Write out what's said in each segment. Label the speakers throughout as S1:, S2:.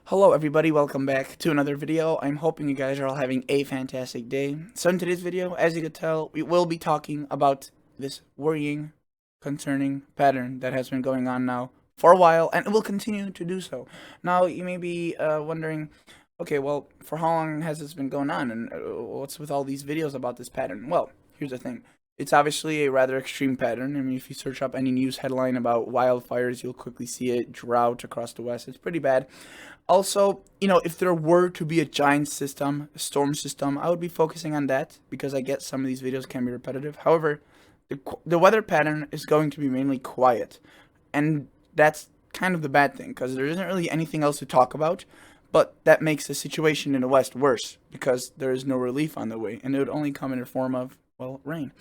S1: Hello everybody, welcome back to another video. I'm hoping you guys are all having a fantastic day. So in today's video, as you can tell, we will be talking about this worrying, concerning pattern that has been going on now for a while, and it will continue to do so. Now, you may be wondering, okay, well, for how long has this been going on, and what's with all these videos about this pattern? Well, here's the thing. It's obviously a rather extreme pattern. I mean, if you search up any news headline about wildfires, you'll quickly see it. Drought across the West. It's pretty bad. Also, if there were to be a giant system, a storm system, I would be focusing on that because I get some of these videos can be repetitive. However, the weather pattern is going to be mainly quiet, and that's kind of the bad thing because there isn't really anything else to talk about. But that makes the situation in the West worse because there is no relief on the way, and it would only come in the form of, well, rain.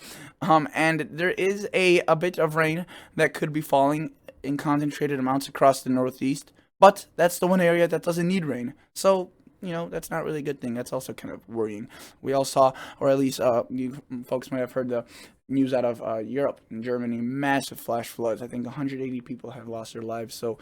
S1: And there is a bit of rain that could be falling in concentrated amounts across the Northeast, but that's the one area that doesn't need rain. So, that's not really a good thing. That's also kind of worrying. We all saw, or at least you folks might have heard the news out of Europe and Germany, massive flash floods. I think 180 people have lost their lives. So,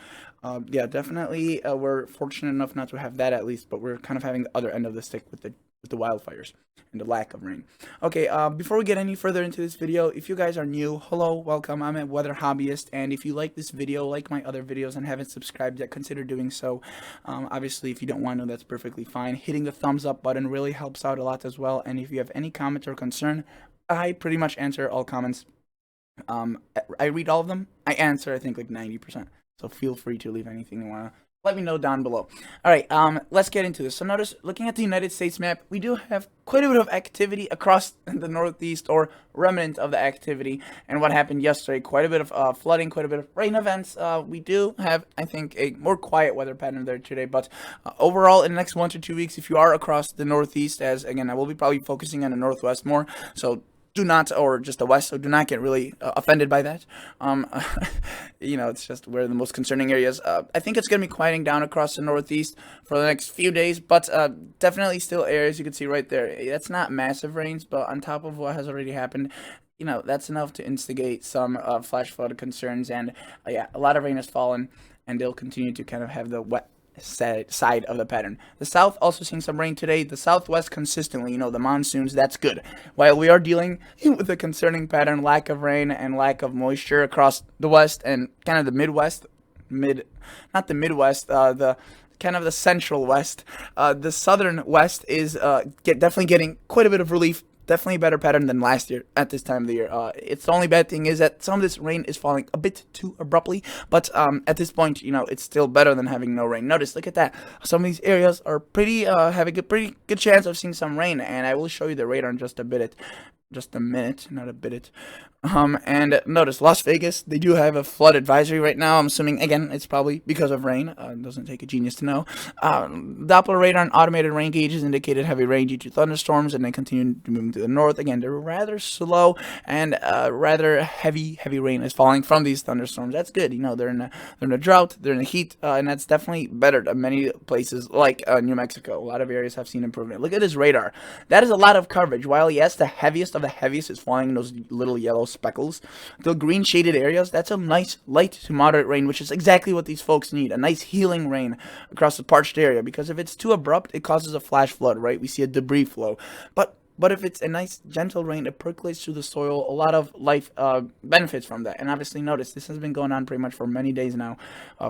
S1: yeah, definitely we're fortunate enough not to have that at least, but we're kind of having the other end of the stick with the wildfires and the lack of rain. Okay, before we get any further into this video, if you guys are new, hello, welcome. I'm a weather hobbyist, and if you like this video, like my other videos, and haven't subscribed yet, consider doing so. Obviously, if you don't want to, that's perfectly fine. Hitting the thumbs up button really helps out a lot as well, and if you have any comment or concern, I pretty much answer all comments. I read all of them. I answer, I think, like 90%. So feel free to leave anything you want to let me know down below. All right, let's get into this. So notice, looking at the United States map, we do have quite a bit of activity across the Northeast, or remnant of the activity. And what happened yesterday, quite a bit of flooding, quite a bit of rain events. We do have, I think, a more quiet weather pattern there today. But overall, in the next 1 to 2 weeks, if you are across the Northeast, as again, I will be probably focusing on the Northwest more. So do not, or just the West, so do not get really offended by that. It's just where the most concerning areas. I think it's going to be quieting down across the Northeast for the next few days, but definitely still areas you can see right there. That's not massive rains, but on top of what has already happened, that's enough to instigate some flash flood concerns, and yeah, a lot of rain has fallen, and they'll continue to kind of have the wet side of the pattern. The south also seeing some rain today. The southwest consistently, the monsoons, that's good. While we are dealing with a concerning pattern, lack of rain and lack of moisture across the west and kind of the Midwest, not the Midwest, the kind of the central west. The southern west is definitely getting quite a bit of relief. Definitely a better pattern than last year at this time of the year. It's the only bad thing is that some of this rain is falling a bit too abruptly, but at this point, it's still better than having no rain. Notice, look at that. Some of these areas are having a pretty good chance of seeing some rain, and I will show you the radar in just a minute, not a bit. And notice Las Vegas, they do have a flood advisory right now. I'm assuming, again, it's probably because of rain. It doesn't take a genius to know. Doppler radar and automated rain gauges indicated heavy rain due to thunderstorms, and they continue to move to the north. Again, they're rather slow, and rather heavy rain is falling from these thunderstorms. That's good. They're in a drought, they're in the heat, and that's definitely better than many places like New Mexico. A lot of areas have seen improvement. Look at this radar. That is a lot of coverage. While yes, the heaviest of the heaviest is falling in those little yellow speckles, the green shaded areas, that's a nice light to moderate rain, which is exactly what these folks need. A nice healing rain across the parched area, because if it's too abrupt, it causes a flash flood, right? We see a debris flow. But if it's a nice gentle rain, it percolates through the soil. A lot of life benefits from that. And obviously, notice this has been going on pretty much for many days now,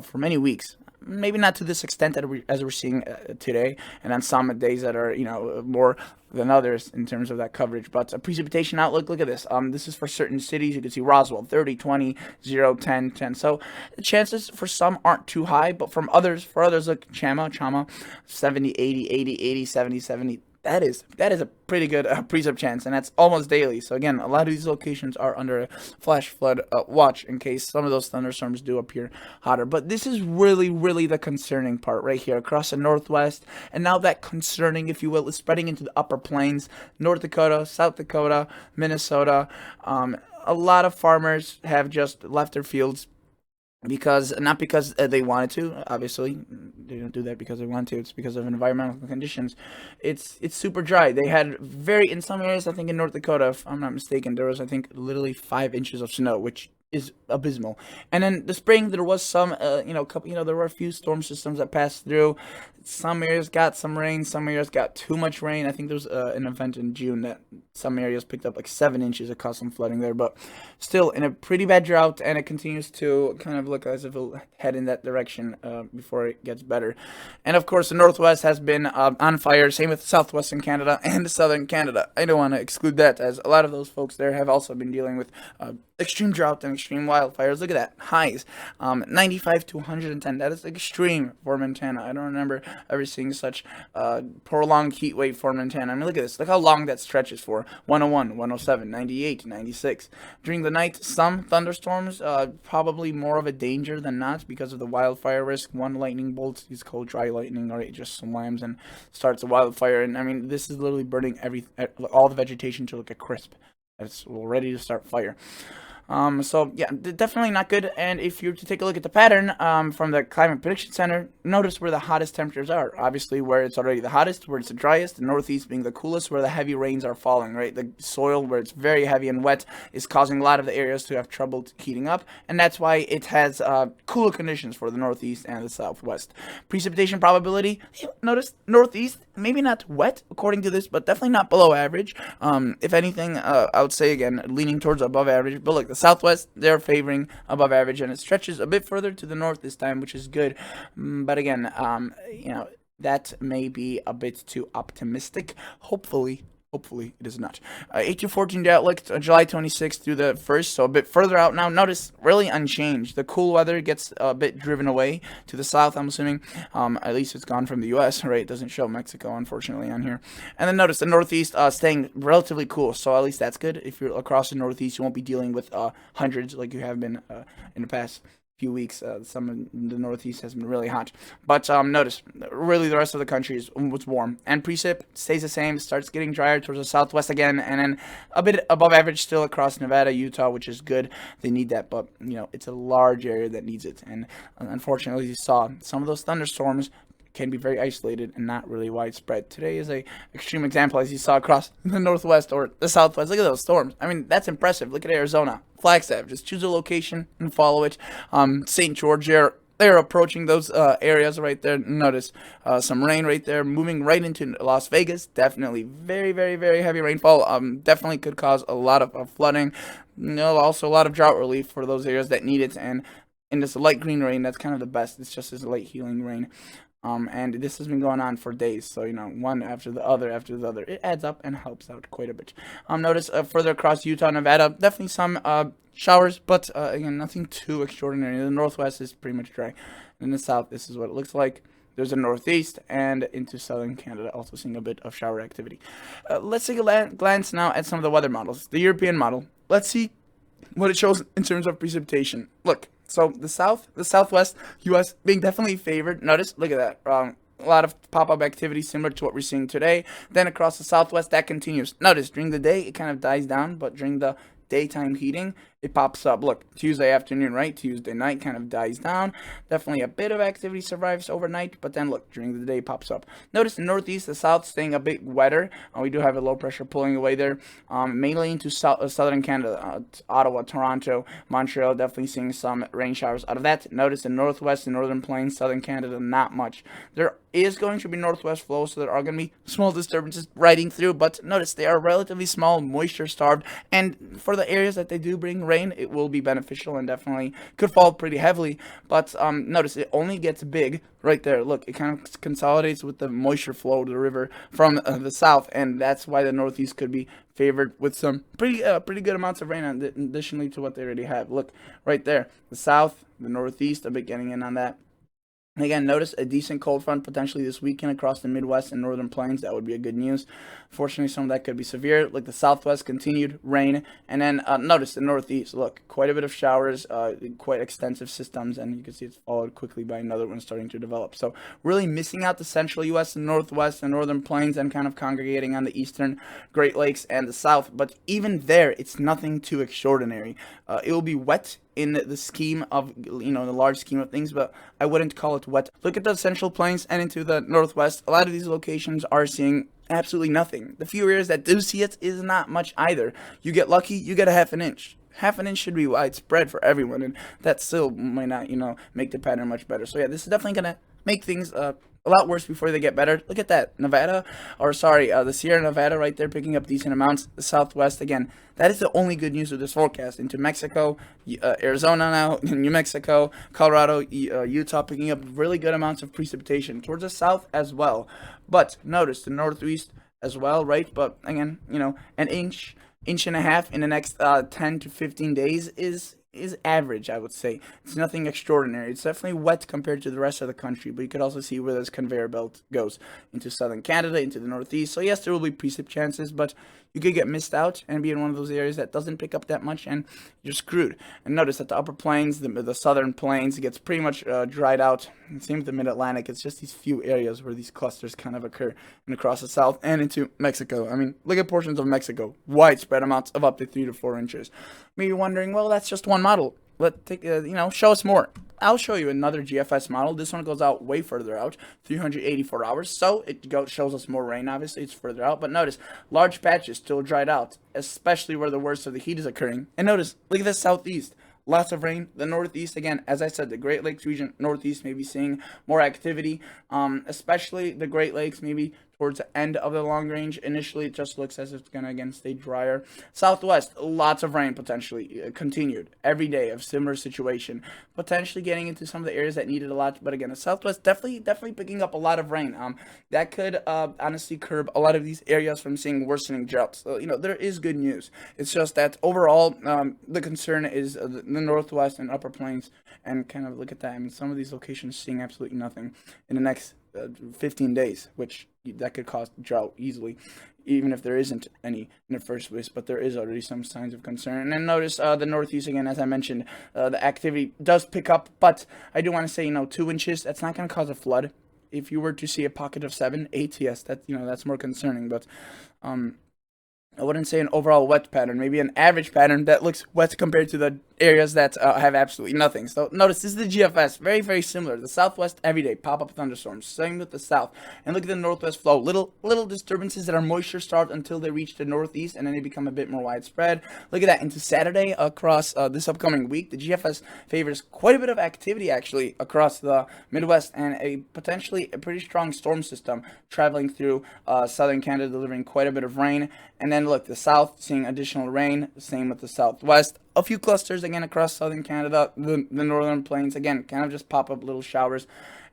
S1: for many weeks. Maybe not to this extent as we're seeing today, and on some days that are more than others in terms of that coverage. But a precipitation outlook, look at this. This is for certain cities. You can see Roswell 30, 20, 0, 10, 10. So the chances for some aren't too high, but for others, look, Chama 70, 80, 80, 80, 70, 70. That is a pretty good precip chance, and that's almost daily. So again, a lot of these locations are under a flash flood watch in case some of those thunderstorms do appear hotter. But this is really the concerning part right here across the Northwest, and now that concerning, if you will, is spreading into the upper plains, North Dakota, South Dakota, Minnesota. A lot of farmers have just left their fields not because they wanted to. Obviously they don't do that because they want to. It's because of environmental conditions. It's super dry. They had in some areas, I think in North Dakota, if I'm not mistaken, there was, I think, literally 5 inches of snow, which is abysmal. And then the spring, there was some, there were a few storm systems that passed through. Some areas got some rain, some areas got too much rain. I think there was an event in June that some areas picked up like 7 inches of caused some flooding there, but still in a pretty bad drought, and it continues to kind of look as if it'll head in that direction before it gets better. And of course, the Northwest has been on fire, same with southwestern Canada and southern Canada. I don't want to exclude that, as a lot of those folks there have also been dealing with extreme drought and extreme wildfires. Look at that, highs, 95 to 110. That is extreme for Montana. I don't remember ever seeing such prolonged heat wave for Montana. I mean, look at this. Look how long that stretches for. 101, 107, 98, 96. During the night, some thunderstorms, probably more of a danger than not because of the wildfire risk. One lightning bolt is called dry lightning, or it just slams and starts a wildfire. And I mean, this is literally burning all the vegetation to look a crisp. It's ready to start fire. So yeah, definitely not good. And if you're to take a look at the pattern from the Climate Prediction Center, notice where the hottest temperatures are. Obviously, where it's already the hottest, where it's the driest, the northeast being the coolest, where the heavy rains are falling, right? The soil where it's very heavy and wet is causing a lot of the areas to have trouble heating up, and that's why it has cooler conditions for the northeast and the southwest. Precipitation probability, notice northeast, maybe not wet according to this, but definitely not below average. If anything, I would say again, leaning towards above average, but look, the southwest, they're favoring above average, and it stretches a bit further to the north this time, which is good. But again, that may be a bit too optimistic. Hopefully it is not. 8 to 14 day outlook, July 26th through the 1st, so a bit further out now. Notice, really unchanged. The cool weather gets a bit driven away to the south, I'm assuming. At least it's gone from the U.S., right? It doesn't show Mexico, unfortunately, on here. And then notice the northeast staying relatively cool, so at least that's good. If you're across the northeast, you won't be dealing with hundreds like you have been in the past few weeks. Some in the northeast has been really hot, but notice really the rest of the country is warm, and precip stays the same, starts getting drier towards the southwest again, and then a bit above average still across Nevada, Utah, which is good. They need that, but it's a large area that needs it, and unfortunately, you saw some of those thunderstorms can be very isolated and not really widespread. Today is a extreme example, as you saw across the northwest or the southwest. Look at those storms. I mean, that's impressive. Look at Arizona, Flagstaff. Just choose a location and follow it. St. George, they're approaching those areas right there. Notice some rain right there, moving right into Las Vegas. Definitely very, very, very heavy rainfall. Definitely could cause a lot of flooding. Also a lot of drought relief for those areas that need it. And in this light green rain, that's kind of the best. It's just this light healing rain. And this has been going on for days, so one after the other, it adds up and helps out quite a bit. Notice further across Utah, Nevada, definitely some showers, but again, nothing too extraordinary. The northwest is pretty much dry. In the south, this is what it looks like. There's a northeast and into southern Canada, also seeing a bit of shower activity. Let's take a glance now at some of the weather models. The European model. Let's see what it shows in terms of precipitation. Look. So the southwest U.S. being definitely favored. Notice, look at that. A lot of pop-up activity similar to what we're seeing today. Then across the southwest, that continues. Notice, during the day, it kind of dies down, but during the daytime heating, it pops up. Look, Tuesday afternoon, right? Tuesday night kind of dies down. Definitely a bit of activity survives overnight, but then look, during the day it pops up. Notice the northeast, the south staying a bit wetter. We do have a low pressure pulling away there, mainly into southern Canada, Ottawa, Toronto, Montreal, definitely seeing some rain showers out of that. Notice the northwest and northern plains, southern Canada, not much. There is going to be northwest flow, so there are going to be small disturbances riding through, but notice they are relatively small, moisture starved, and for the areas that they do bring rain, it will be beneficial and definitely could fall pretty heavily. But notice it only gets big right there. Look, it kind of consolidates with the moisture flow to the river from the south, and that's why the northeast could be favored with some pretty good amounts of rain additionally to what they already have. Look right there, the south, the northeast, a bit getting in on that. Again, notice a decent cold front potentially this weekend across the Midwest and Northern Plains. That would be a good news. Fortunately, some of that could be severe. Like the Southwest, continued rain. And then notice the Northeast. Look, quite a bit of showers, quite extensive systems. And you can see it's followed quickly by another one starting to develop. So really missing out the Central U.S. and Northwest and Northern Plains and kind of congregating on the Eastern Great Lakes and the South. But even there, it's nothing too extraordinary. It will be wet in the scheme of, the large scheme of things, but I wouldn't call it wet. Look at the Central Plains and into the Northwest. A lot of these locations are seeing absolutely nothing. The few areas that do see it is not much either. You get lucky, you get a half an inch. half an inch should be widespread for everyone, and that still might not, make the pattern much better. So yeah, this is definitely gonna make things a lot worse before they get better. Look at that, Nevada, or sorry, the Sierra Nevada right there picking up decent amounts. The Southwest, again, that is the only good news of this forecast. Into Mexico, Arizona now, New Mexico, Colorado, Utah picking up really good amounts of precipitation towards the south as well. But notice the Northeast as well, right? But again, an inch and a half in the next 10 to 15 days is average, I would say. It's nothing extraordinary. It's definitely wet compared to the rest of the country, but you could also see where this conveyor belt goes into southern Canada, into the Northeast. So yes, there will be precip chances, but you could get missed out and be in one of those areas that doesn't pick up that much, and you're screwed. And notice that the upper plains, the southern plains, gets pretty much dried out. Same with the mid-Atlantic. It's just these few areas where these clusters kind of occur, and across the south and into Mexico. I mean, look at portions of Mexico, widespread amounts of up to 3 to 4 inches. Maybe wondering, well, that's just one model. Let take, show us more. I'll show you another GFS model. This one goes out way further out, 384 hours. So it shows us more rain. Obviously, it's further out. But notice, large patches still dried out, especially where the worst of the heat is occurring. And notice, look at the southeast. Lots of rain. The Northeast, again, as I said, the Great Lakes region, Northeast, maybe seeing more activity, especially the Great Lakes, maybe towards the end of the long range. Initially, it just looks as if it's going to, again, stay drier. Southwest, lots of rain potentially, continued every day of similar situation, potentially getting into some of the areas that needed a lot. But again, the Southwest definitely picking up a lot of rain. That could honestly curb a lot of these areas from seeing worsening droughts. So, there is good news. It's just that overall, the concern is the Northwest and Upper Plains, and kind of look at that. I mean, some of these locations seeing absolutely nothing in the next 15 days, which that could cause drought easily, even if there isn't any in the first place, but there is already some signs of concern. And then notice the Northeast, again, as I mentioned, the activity does pick up, but I do want to say, 2 inches, that's not going to cause a flood. If you were to see a pocket of 7, 8, yes, that's more concerning, but I wouldn't say an overall wet pattern, maybe an average pattern that looks wet compared to the areas that have absolutely nothing. So notice this is the GFS, very, very similar. The Southwest every day, pop-up thunderstorms. Same with the South. And look at the Northwest flow. Little disturbances that are moisture starved until they reach the Northeast, and then they become a bit more widespread. Look at that. Into Saturday across this upcoming week, the GFS favors quite a bit of activity actually across the Midwest, and potentially a pretty strong storm system traveling through southern Canada, delivering quite a bit of rain. And then look, the South seeing additional rain. Same with the Southwest. A few clusters again across southern Canada, the northern plains, again, kind of just pop up little showers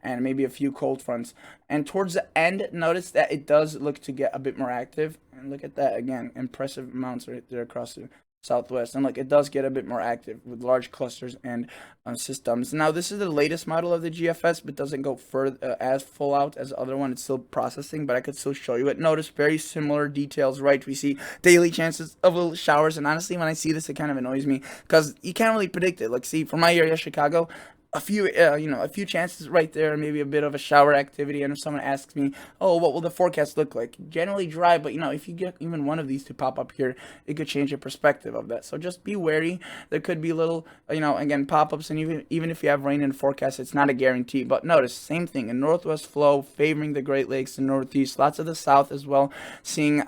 S1: and maybe a few cold fronts. And towards the end, notice that it does look to get a bit more active. And look at that again, impressive amounts right there across the Southwest. And look, it does get a bit more active with large clusters and systems. Now, this is the latest model of the GFS, but doesn't go further as full out as the other one. It's still processing, but I could still show you it. Notice very similar details, right? We see daily chances of little showers, and honestly, when I see this, it kind of annoys me because you can't really predict it. Like, see, for my area, Chicago, a few chances right there, maybe a bit of a shower activity. And if someone asks me, oh, what will the forecast look like? Generally dry, but if you get even one of these to pop up here, it could change your perspective of that. So just be wary. There could be little, again, pop-ups, and even if you have rain in the forecast, it's not a guarantee. But notice, same thing, a northwest flow favoring the Great Lakes and Northeast, lots of the South as well, seeing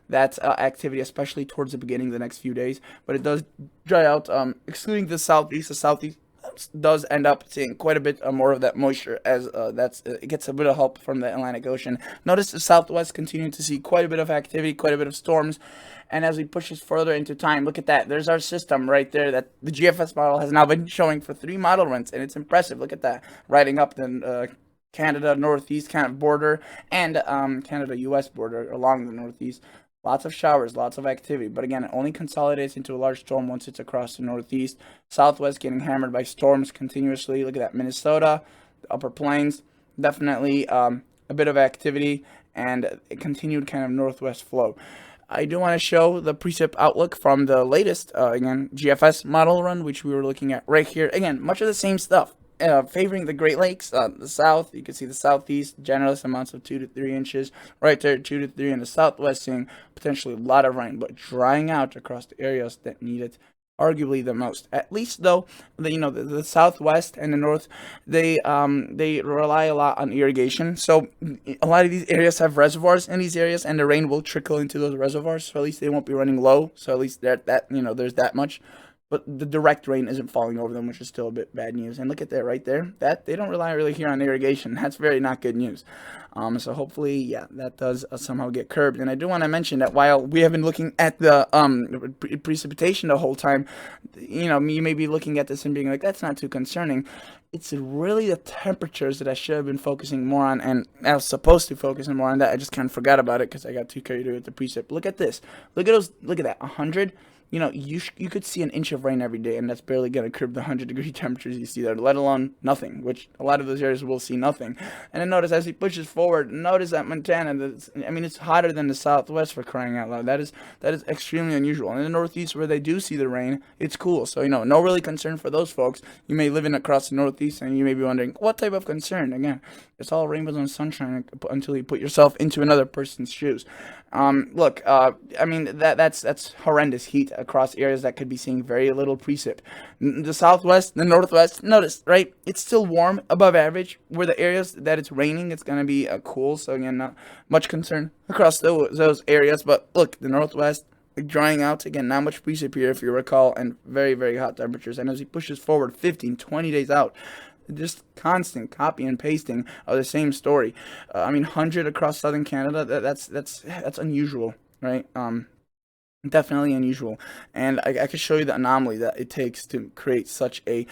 S1: that activity, especially towards the beginning of the next few days. But it does dry out, excluding the Southeast. The Southeast does end up seeing quite a bit more of that moisture, as it gets a bit of help from the Atlantic Ocean. Notice the Southwest continuing to see quite a bit of activity, quite a bit of storms, and as we push this further into time, look at that. There's our system right there that the GFS model has now been showing for 3 model runs, and it's impressive. Look at that, riding up the Canada Northeast kind of border and Canada-US border along the Northeast. Lots of showers, lots of activity, but again, it only consolidates into a large storm once it's across the Northeast. Southwest getting hammered by storms continuously. Look at that, Minnesota, the Upper Plains, definitely a bit of activity and a continued kind of northwest flow. I do want to show the precip outlook from the latest, again, GFS model run, which we were looking at right here. Again, much of the same stuff. Favoring the Great Lakes, the South, you can see the Southeast, generous amounts of 2 to 3 inches, right there, 2 to 3 in the Southwest, seeing potentially a lot of rain, but drying out across the areas that need it arguably the most. At least though, the Southwest and the North, they rely a lot on irrigation, so a lot of these areas have reservoirs in these areas, and the rain will trickle into those reservoirs, so at least they won't be running low, so at least there's that much. but the direct rain isn't falling over them, which is still a bit bad news. And look at that right there. That they don't rely really here on irrigation. That's very not good news. So hopefully, yeah, that does somehow get curbed. And I do want to mention that while we have been looking at the precipitation the whole time, you know, you may be looking at this and being like, that's not too concerning. It's really the temperatures that I should have been focusing more on, and I was supposed to focus more on that. I just kind of forgot about it because I got too carried away with the precip. Look at this. Look at those. Look at that. 100. You know, you could see an inch of rain every day, and that's barely going to curb the 100-degree temperatures you see there, let alone nothing, which a lot of those areas will see nothing. And then notice as he pushes forward, notice that Montana, I mean, it's hotter than the Southwest, for crying out loud. That is extremely unusual. And in the Northeast, where they do see the rain, it's cool. So, you know, no really concern for those folks. You may live in across the Northeast, and you may be wondering, what type of concern? Again, it's all rainbows and sunshine until you put yourself into another person's shoes. Look, I mean, that's horrendous heat across areas that could be seeing very little precip. The Southwest, the Northwest, notice, right? It's still warm, above average. Where the areas that it's raining, it's going to be cool. So, again, not much concern across those areas. But look, the Northwest, drying out, again, not much precip here, if you recall, and very, very hot temperatures. And as he pushes forward 15, 20 days out, just constant copy and pasting of the same story. I mean, 100 across southern Canada, that's unusual, right? Definitely unusual. And I can show you the anomaly that it takes to create such a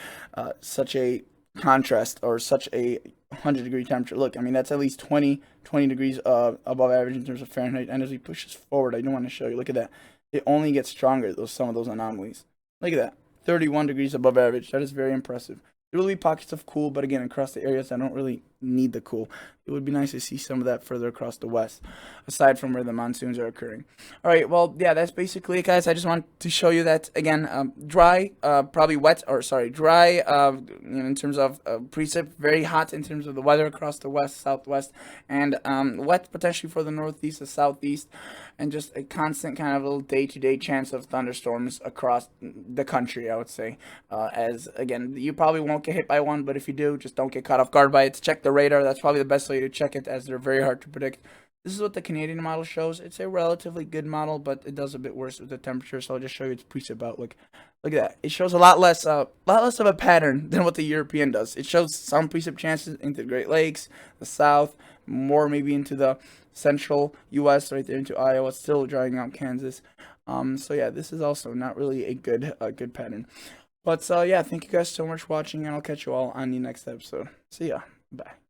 S1: contrast, or such a 100-degree temperature. Look, I mean, that's at least 20 degrees above average in terms of Fahrenheit. And as he pushes forward, I do want to show you, look at that. It only gets stronger, some of those anomalies. Look at that, 31 degrees above average. That is very impressive. There will be pockets of cool, but again, across the areas that don't really need the cool. It would be nice to see some of that further across the west, aside from where the monsoons are occurring. All right, well, yeah, that's basically it, guys. I just want to show you that, again, dry, probably wet, or sorry, dry, in terms of precip, very hot in terms of the weather across the west, southwest, and wet potentially for the northeast, the southeast, and just a constant kind of little day-to-day chance of thunderstorms across the country, I would say. As, again, you probably won't get hit by one, but if you do, just don't get caught off guard by it. Check the radar. That's probably the best way to check it, as they're very hard to predict. This is what the Canadian model shows. It's a relatively good model, but it does a bit worse with the temperature. So I'll just show you its precip outlook. Look at that. It shows a lot less of a pattern than what the European does. It shows some precip chances into the Great Lakes, the South, more maybe into the central U.S. right there into Iowa. Still drying out Kansas. So yeah, this is also not really a good pattern. But yeah, thank you guys so much for watching, and I'll catch you all on the next episode. See ya. Bye.